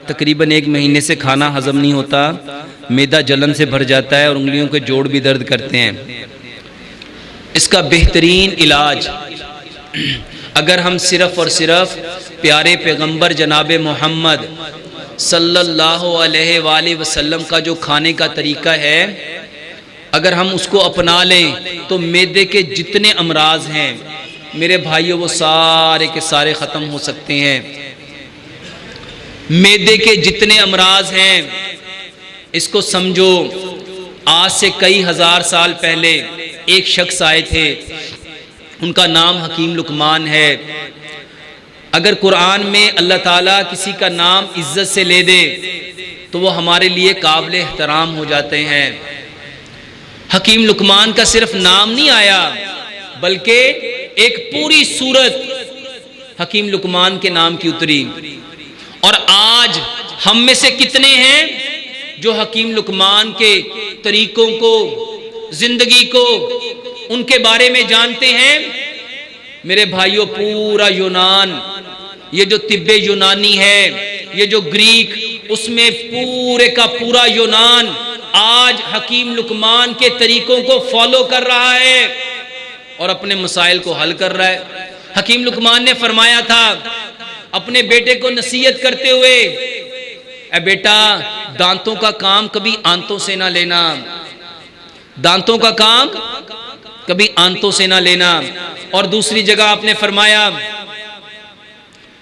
तकरीबन 1 महीने से खाना हजम नहीं होता, मैदा जलन से भर जाता है और उंगलियों के जोड़ भी दर्द करते हैं। इसका बेहतरीन इलाज, अगर हम सिर्फ़ और सिर्फ प्यारे पैगंबर जनाब मोहम्मद सल्लल्लाहु अलैहि वसल्लम का जो खाने का तरीका है, अगर हम उसको अपना लें तो मैदे के जितने अमराज हैं मेरे भाइयों वो सारे के सारे ख़त्म हो सकते हैं। मैदे के जितने अमराज हैं इसको समझो। आज से कई हजार साल पहले एक शख्स आए थे, उनका नाम हकीम लुकमान है। अगर कुरान में अल्लाह ताला किसी का नाम इज्जत से ले दे तो वो हमारे लिए काबिल एहतराम हो जाते हैं। हकीम लुकमान का सिर्फ नाम नहीं आया बल्कि एक पूरी सूरत हकीम लुकमान के नाम की उतरी। और आज हम में से कितने हैं जो हकीम लुकमान के तरीकों को, जिंदगी को, उनके बारे में जानते हैं? मेरे भाइयों, पूरा यूनान, ये जो तिब्बे यूनानी है, ये जो ग्रीक, उसमें पूरे का पूरा यूनान आज हकीम लुकमान के तरीकों को फॉलो कर रहा है और अपने मसाइल को हल कर रहा है। हकीम लुकमान ने फरमाया था अपने बेटे को नसीहत करते हुए, ए बेटा, दांतों का काम कभी आंतों से ना लेना, दांतों का काम कभी आंतों से ना लेना। और दूसरी जगह आपने फरमाया,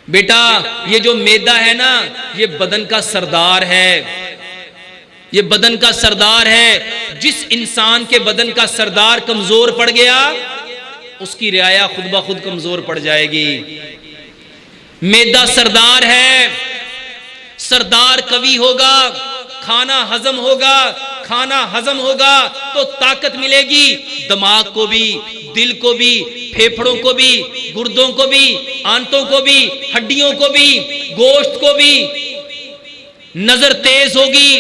बेटा ये जो मैदा है ना, ये बदन का सरदार है, ये बदन का सरदार है। जिस इंसान के बदन का सरदार कमजोर पड़ गया उसकी रियाया खुद ब खुद कमजोर पड़ जाएगी। मैदा सरदार है, सरदार कवि होगा, खाना हजम होगा, खाना हजम होगा तो ताकत मिलेगी, दिमाग को भी, दिल को भी, फेफड़ों को भी, गुर्दों को भी, आंतों को भी, हड्डियों को भी, गोश्त को भी। नजर तेज होगी,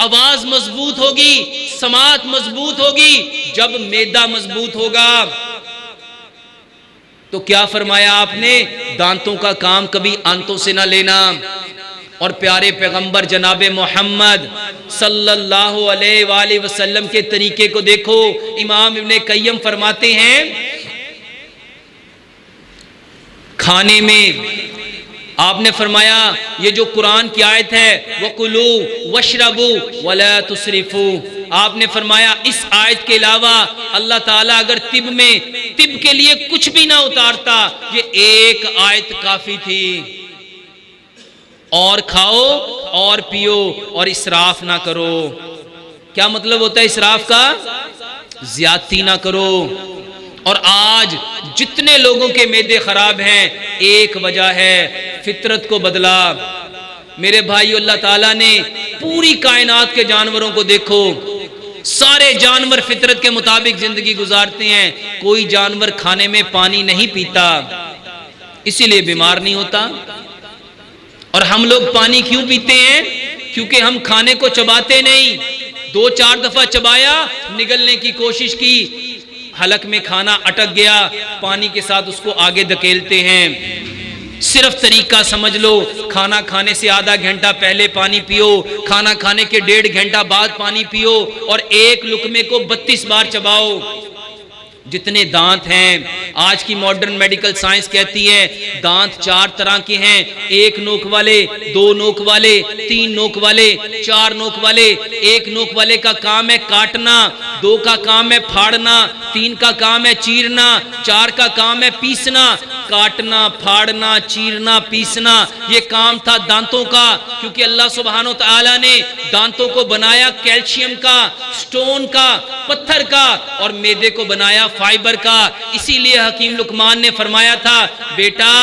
आवाज मजबूत होगी, समात मजबूत होगी। जब मैदा मजबूत होगा तो क्या फरमाया आपने? दांतों का काम कभी आंतों से ना लेना। और प्यारे पैगंबर जनाबे मोहम्मद सल्लल्लाहु अलैहि वसल्लम के तरीके को देखो। इमाम इब्ने कय्यम फरमाते हैं, खाने में आपने फरमाया, ये जो कुरान की आयत है, वकुलू वशरबू वला तुसरिफू, आपने फरमाया इस आयत के अलावा अल्लाह ताला अगर तिब के लिए कुछ भी ना उतारता, ये एक आयत काफी थी। और खाओ और पियो और इसराफ ना करो। क्या मतलब होता है इसराफ का? ज्यादती ना करो। और आज जितने लोगों के मैदे खराब हैं, एक वजह है, फितरत को बदला। मेरे भाई, अल्लाह ताला ने पूरी कायनात के जानवरों को देखो, सारे जानवर फितरत के मुताबिक जिंदगी गुजारते हैं। कोई जानवर खाने में पानी नहीं पीता, इसीलिए बीमार नहीं होता। और हम लोग पानी क्यों पीते हैं? क्योंकि हम खाने को चबाते नहीं। 2-4 दफा चबाया, निगलने की कोशिश की, हलक में खाना अटक गया, पानी के साथ उसको आगे धकेलते हैं। सिर्फ तरीका समझ लो, खाना खाने से आधा घंटा पहले पानी पियो, खाना खाने के 1.5 घंटा बाद पानी पियो और एक लुकमे को 32 बार चबाओ। जितने दांत हैं, आज की मॉडर्न मेडिकल साइंस कहती है दांत 4 तरह के हैं, 1 नोक वाले, 2 नोक वाले, 3 नोक वाले, 4 नोक वाले। 1 नोक वाले का काम है काटना, 2 का काम है फाड़ना, 3 का काम है चीरना, 4 का काम है पीसना। काटना, फाड़ना, चीरना, पीसना, ये काम था दांतों का। क्योंकि अल्लाह सुब्हानो तआला ने दांतों को बनाया कैल्शियम का, स्टोन का, पत्थर का, और मैदे को बनाया फाइबर का। इसीलिए हकीम लुकमान ने फरमाया था, बेटा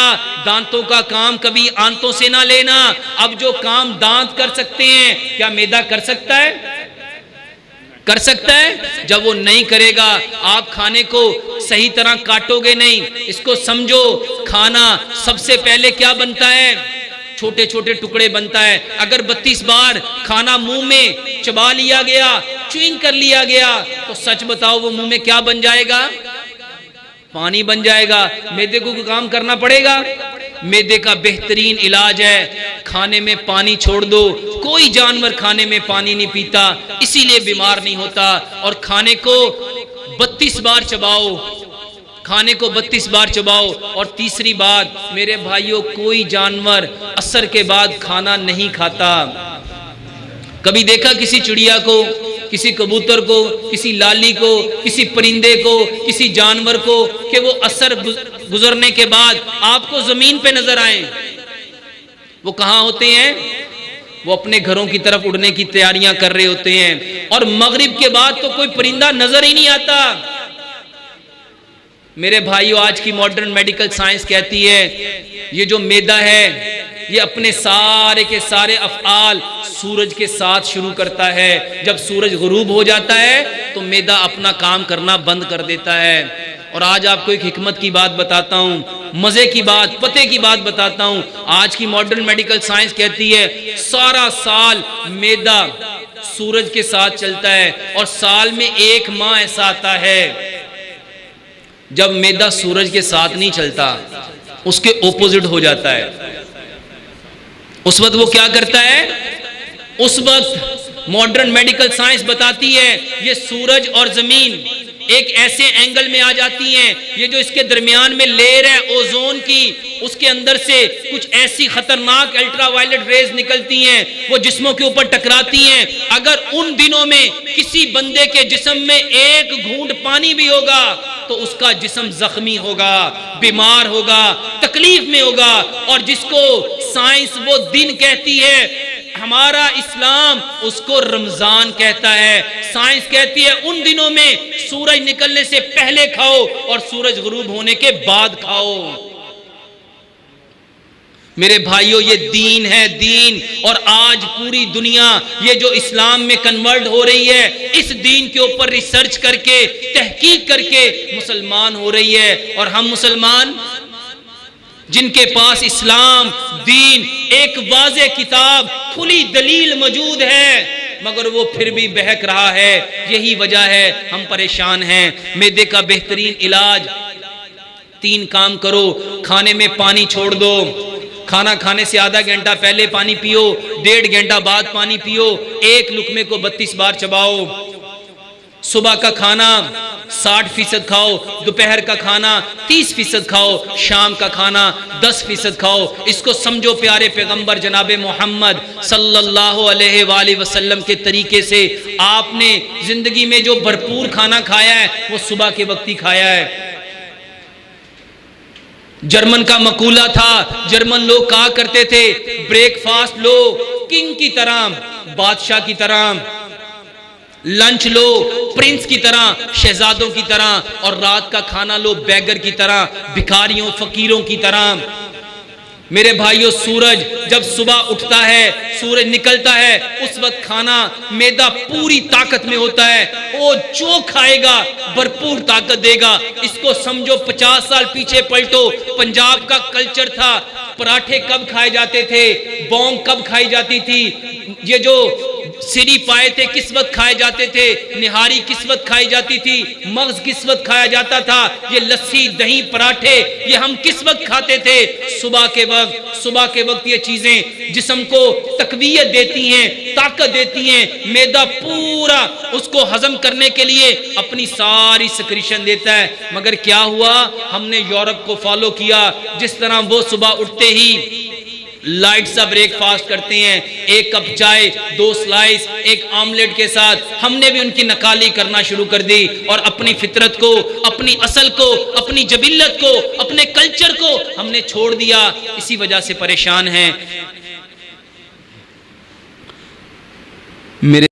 दांतों का काम कभी आंतों से ना लेना। अब जो काम दांत कर सकते हैं, क्या मैदा कर सकता है? कर सकता है? जब वो नहीं करेगा, आप खाने को सही तरह काटोगे नहीं। इसको समझो, खाना सबसे पहले क्या बनता है? छोटे छोटे टुकड़े बनता है। अगर 32 बार खाना मुंह में चबा लिया गया, च्युइंग कर लिया गया, तो सच बताओ वो मुंह में क्या बन जाएगा? पानी बन जाएगा। मैदे को काम करना पड़ेगा? मैदे का बेहतरीन इलाज है, खाने में पानी छोड़ दो। कोई जानवर खाने में पानी नहीं पीता, इसीलिए बीमार नहीं होता। और खाने को 32 बार चबाओ, खाने को 32 बार चबाओ। और तीसरी बात मेरे भाइयों, कोई जानवर असर के बाद खाना नहीं खाता। कभी देखा किसी चिड़िया को, किसी कबूतर को, किसी लाली को, किसी परिंदे को, किसी जानवर को कि वो असर गुजरने के बाद आपको जमीन पे नजर आए? वो कहां होते हैं? वो अपने घरों की तरफ उड़ने की तैयारियां कर रहे होते हैं। और मगरिब के बाद तो कोई परिंदा नजर ही नहीं आता। मेरे भाइयों, आज की मॉडर्न मेडिकल साइंस कहती है ये जो मैदा है ये अपने सारे के सारे अफ़आल सूरज के साथ शुरू करता है। जब सूरज गुरूब हो जाता है तो मैदा अपना काम करना बंद कर देता है। और आज आपको एक हिकमत की बात बताता हूँ, मजे की बात, पते की बात बताता हूँ। आज की मॉडर्न मेडिकल साइंस कहती है सारा साल मैदा सूरज के साथ चलता है और साल में 1 माह ऐसा आता है जब मैदा सूरज के साथ नहीं चलता, उसके ओपोजिट हो जाता है। उस वक्त वो क्या करता है? उस वक्त मॉडर्न मेडिकल साइंस बताती है ये सूरज और जमीन एक ऐसे एंगल में आ जाती हैं, ये जो इसके दरमियान में लेयर है ओजोन की, उसके अंदर से कुछ ऐसी खतरनाक अल्ट्रावायलेट रेज निकलती हैं, वो जिस्मों के ऊपर टकराती हैं। अगर उन दिनों में किसी बंदे के जिस्म में 1 घूंट पानी भी होगा तो उसका जिस्म जख्मी होगा, बीमार होगा, तकलीफ में होगा। और जिसको साइंस वो दिन कहती है, हमारा इस्लाम उसको रमजान कहता है। साइंस कहती है उन दिनों में सूरज निकलने से पहले खाओ और सूरज गुरूब होने के बाद खाओ। मेरे भाइयों, ये दीन है, दीन। और आज पूरी दुनिया ये जो इस्लाम में कन्वर्ट हो रही है, इस दीन के ऊपर रिसर्च करके, तहकीक करके मुसलमान हो रही है। और हम मुसलमान जिनके पास इस्लाम, दीन, एक वाज़े किताब, खुली दलील मौजूद है, मगर वो फिर भी बहक रहा है। यही वजह है हम परेशान हैं। मैदे का बेहतरीन इलाज, 3 काम करो। खाने में पानी छोड़ दो, खाना खाने से आधा घंटा पहले पानी पियो, 1.5 घंटा बाद पानी पियो। 1 लुकमे को 32 बार चबाओ। सुबह का खाना 60% खाओ, दोपहर का खाना 30% खाओ, शाम का खाना 10% खाओ। इसको समझो प्यारे पैगंबर जनाबे मोहम्मद सल्लल्लाहु अलैहि वसल्लम के तरीके से आपने जिंदगी में जो भरपूर खाना खाया है वो सुबह के वक्त ही खाया है। जर्मन का मकूला था, जर्मन लोग कहा करते थे ब्रेकफास्ट लो किंग की तरह, बादशाह की तरह, लंच लो प्रिंस की तरह, शहजादों की तरह, और रात का खाना लो बैगर की तरह, भिखारियों फकीरों की तरह। मेरे भाइयों, सूरज जब सुबह उठता है, सूरज निकलता है, उस वक्त खाना मैदा पूरी ताकत में होता है। वो जो खाएगा भरपूर ताकत देगा। इसको समझो 50 साल पीछे पलटो, पंजाब का कल्चर था, पराठे कब खाए जाते थे, बोंग कब खाई जाती थी, ये जो सिरी पाए थे किस वक्त खाए जाते थे, निहारी किस वक्त खाई जाती थी, मगज किस वक्त खाया जाता था, ये लस्सी दही पराठे ये हम किस वक्त खाते थे? सुबह के वक्त। सुबह के वक्त ये चीजें जिस्म को तकवीयत देती हैं, ताकत देती हैं। मैदा पूरा उसको हजम करने के लिए अपनी सारी सिक्रीशन देता है। मगर क्या हुआ, हमने यूरोप को फॉलो किया, जिस तरह वो सुबह उठते ही लाइट सा ब्रेकफास्ट करते हैं, 1 कप चाय, 2 स्लाइस, 1 ऑमलेट के साथ, हमने भी उनकी नकाली करना शुरू कर दी और अपनी फितरत को, अपनी असल को, अपनी जबिल्लत को, अपने कल्चर को हमने छोड़ दिया। इसी वजह से परेशान हैं। मेरे